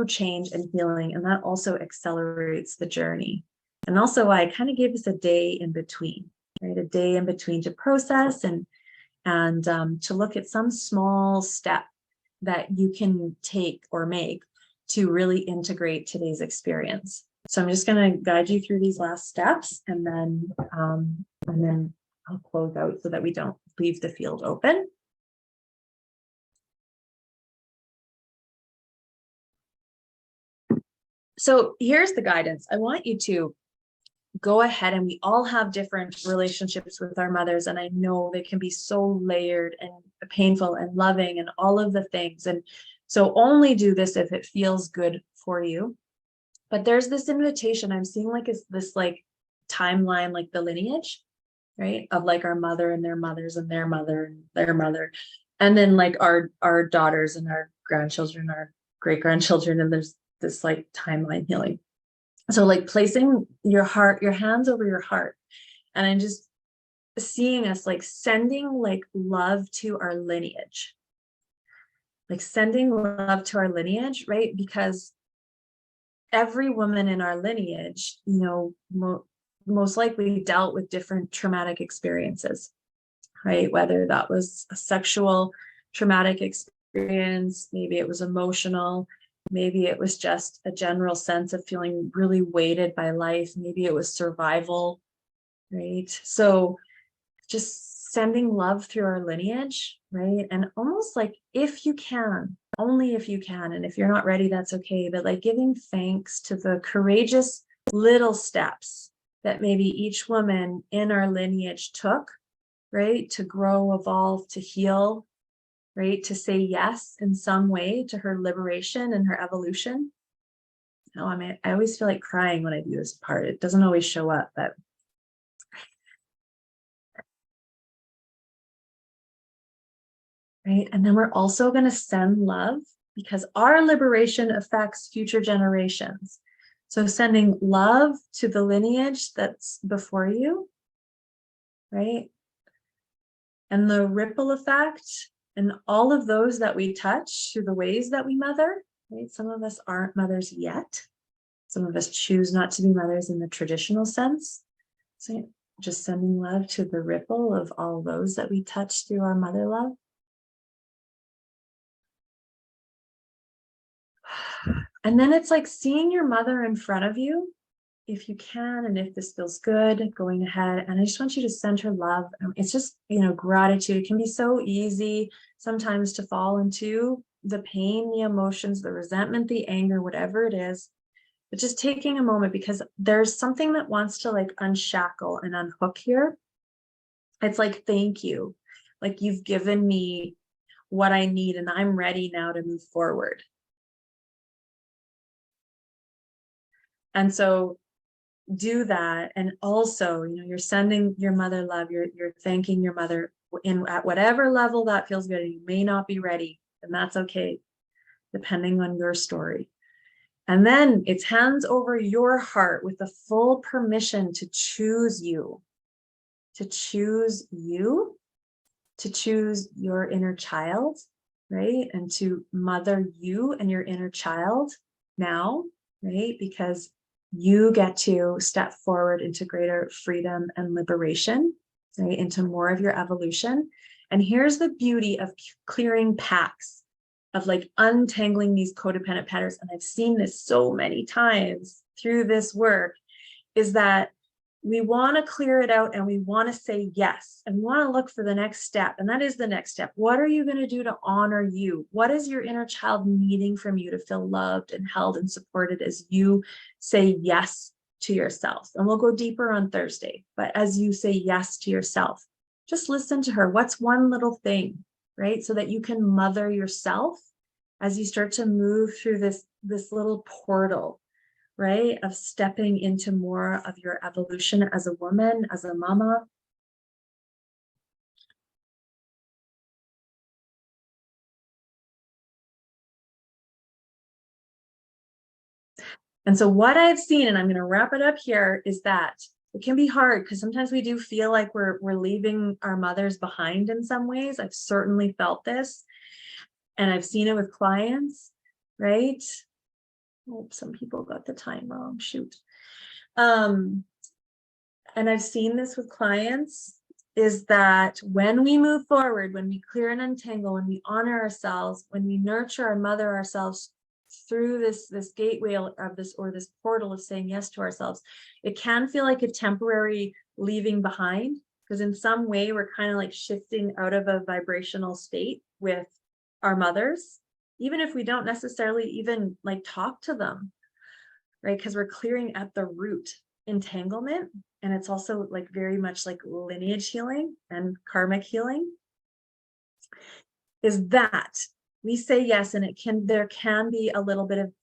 change and healing. And that also accelerates the journey. And also I kind of gave us a day in between, right? A day in between to process and to look at some small step that you can take or make to really integrate today's experience. So I'm just going to guide you through these last steps, and then I'll close out so that we don't leave the field open. So here's the guidance. I want you to go ahead, and we all have different relationships with our mothers, and I know they can be so layered and painful and loving and all of the things. And so only do this if it feels good for you. But there's this invitation I'm seeing, like is this like timeline, like the lineage, right, of like our mother and their mothers and their mother and their mother, and then like our daughters and our grandchildren, our great grandchildren, and there's this like timeline healing. So like placing your hands over your heart, and I'm just seeing us like sending like love to our lineage, like sending love to our lineage, right? Because every woman in our lineage, you know, most likely dealt with different traumatic experiences, right? Whether that was a sexual traumatic experience, maybe it was emotional, maybe it was just a general sense of feeling really weighted by life. Maybe it was survival, right? So just sending love through our lineage, right? And almost like if you can, only if you can, and if you're not ready, that's okay. But like giving thanks to the courageous little steps that maybe each woman in our lineage took, right? To grow, evolve, to heal, right? To say yes in some way to her liberation and her evolution. No, I mean, I always feel like crying when I do this part. It doesn't always show up, but right. And then we're also going to send love because our liberation affects future generations. So sending love to the lineage that's before you, right? And the ripple effect and all of those that we touch through the ways that we mother, right? Some of us aren't mothers yet. Some of us choose not to be mothers in the traditional sense. So just sending love to the ripple of all those that we touch through our mother love. And then it's like seeing your mother in front of you, if you can, and if this feels good, going ahead. And I just want you to send her love. It's just, you know, gratitude. It can be so easy sometimes to fall into the pain, the emotions, the resentment, the anger, whatever it is. But just taking a moment, because there's something that wants to like unshackle and unhook here. It's like, thank you. Like you've given me what I need and I'm ready now to move forward. And so do that. And also, you know, you're sending your mother love, you're thanking your mother in at whatever level that feels good. You may not be ready, and that's okay, depending on your story. And then it's hands over your heart with the full permission to choose you, to choose you, to choose your inner child, right? And to mother you and your inner child now, right? Because you get to step forward into greater freedom and liberation, right? Into more of your evolution. And here's the beauty of clearing pacts. of like untangling these codependent patterns, and I've seen this so many times through this work, is that we want to clear it out and we want to say yes, and we want to look for the next step. And that is the next step. What are you going to do to honor you? What is your inner child needing from you to feel loved and held and supported as you say yes to yourself? And we'll go deeper on Thursday, but as you say yes to yourself, just listen to her. What's one little thing, right? So that you can mother yourself as you start to move through this little portal, right, of stepping into more of your evolution as a woman, as a mama. And so what I've seen, and I'm going to wrap it up here, is that it can be hard because sometimes we do feel like we're leaving our mothers behind in some ways. I've certainly felt this, and I've seen it with clients, right? Oh, some people got the time wrong, shoot. And I've seen this with clients, is that when we move forward, when we clear and untangle, when we honor ourselves, when we nurture and mother ourselves through this gateway of this, or this portal of saying yes to ourselves, it can feel like a temporary leaving behind, because in some way we're kind of like shifting out of a vibrational state with our mothers, even if we don't necessarily even like talk to them, right? Because we're clearing at the root entanglement. And it's also like very much like lineage healing and karmic healing, is that we say yes, and there can be a little bit of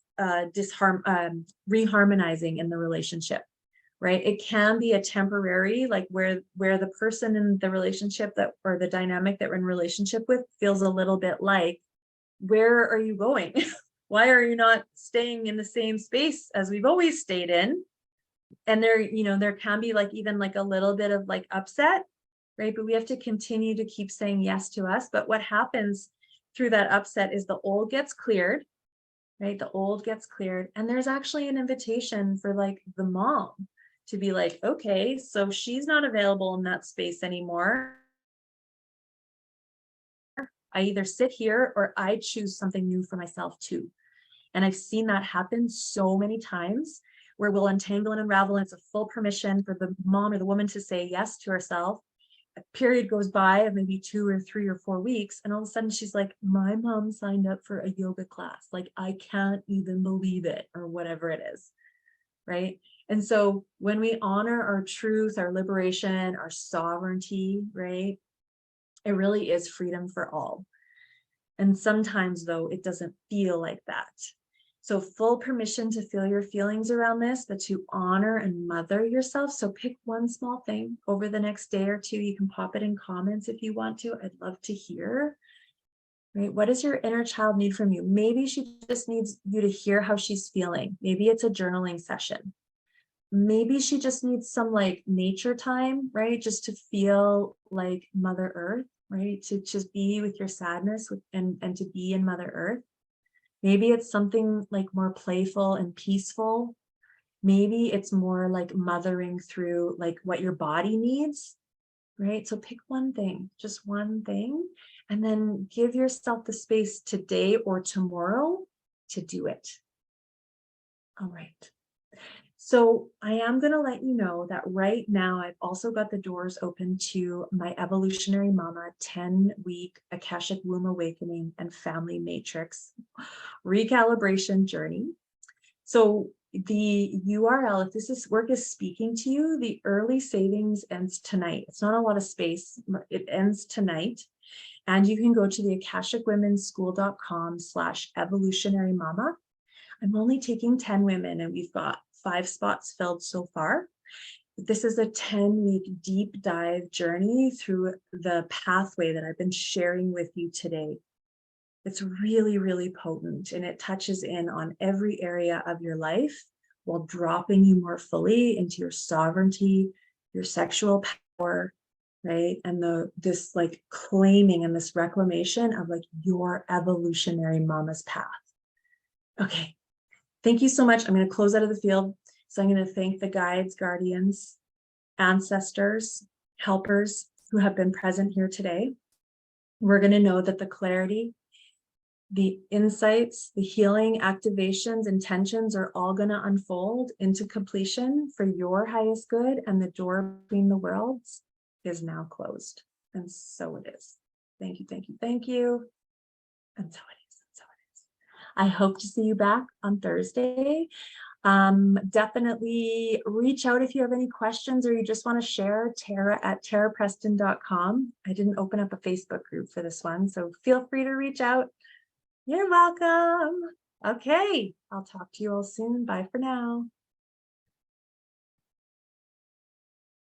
reharmonizing in the relationship, right? It can be a temporary, like where the person in the relationship that, or the dynamic that we're in relationship with, feels a little bit like, where are you going? Why are you not staying in the same space as we've always stayed in? And there can be like even like a little bit of like upset, right? But we have to continue to keep saying yes to us. But what happens through that upset is the old gets cleared, right? The old gets cleared. And there's actually an invitation for like the mom to be like, okay, so she's not available in that space anymore. I either sit here or I choose something new for myself too. And I've seen that happen so many times, where we'll untangle and unravel, and it's a full permission for the mom or the woman to say yes to herself. A period goes by of maybe 2 or 3 or 4 weeks, and all of a sudden she's like, my mom signed up for a yoga class. Like, I can't even believe it, or whatever it is, right? And so when we honor our truth, our liberation, our sovereignty, right, it really is freedom for all. And sometimes, though, it doesn't feel like that. So full permission to feel your feelings around this, but to honor and mother yourself. So pick one small thing over the next day or two. You can pop it in comments if you want to. I'd love to hear, right? What does your inner child need from you? Maybe she just needs you to hear how she's feeling. Maybe it's a journaling session. Maybe she just needs some like nature time, right? Just to feel like Mother Earth, right? To just be with your sadness and to be in Mother Earth. Maybe it's something like more playful and peaceful. Maybe it's more like mothering through like what your body needs, right? So pick one thing, just one thing, and then give yourself the space today or tomorrow to do it. All right. So I am going to let you know that right now I've also got the doors open to my Evolutionary Mama 10-week Akashic Womb Awakening and Family Matrix recalibration journey. So the URL, if work is speaking to you, the early savings ends tonight. It's not a lot of space. It ends tonight. And you can go to the akashicwomenschool.com/evolutionarymama. I'm only taking 10 women, and we've got 5 spots filled so far. This is a 10-week deep dive journey through the pathway that I've been sharing with you today. It's really, really potent, and it touches in on every area of your life while dropping you more fully into your sovereignty, your sexual power, right? And this like claiming and this reclamation of like your evolutionary mama's path. Okay. Thank you so much. I'm going to close out of the field. So I'm going to thank the guides, guardians, ancestors, helpers who have been present here today. We're going to know that the clarity the insights, the healing activations, intentions are all going to unfold into completion for your highest good, and the door between the worlds is now closed. And so it is. Thank you, thank you, thank you. And so it is, and so it is. I hope to see you back on Thursday. Definitely reach out if you have any questions or you just want to share. Tara@tarapreston.com. I didn't open up a Facebook group for this one, so feel free to reach out. You're welcome. Okay, I'll talk to you all soon. Bye for now.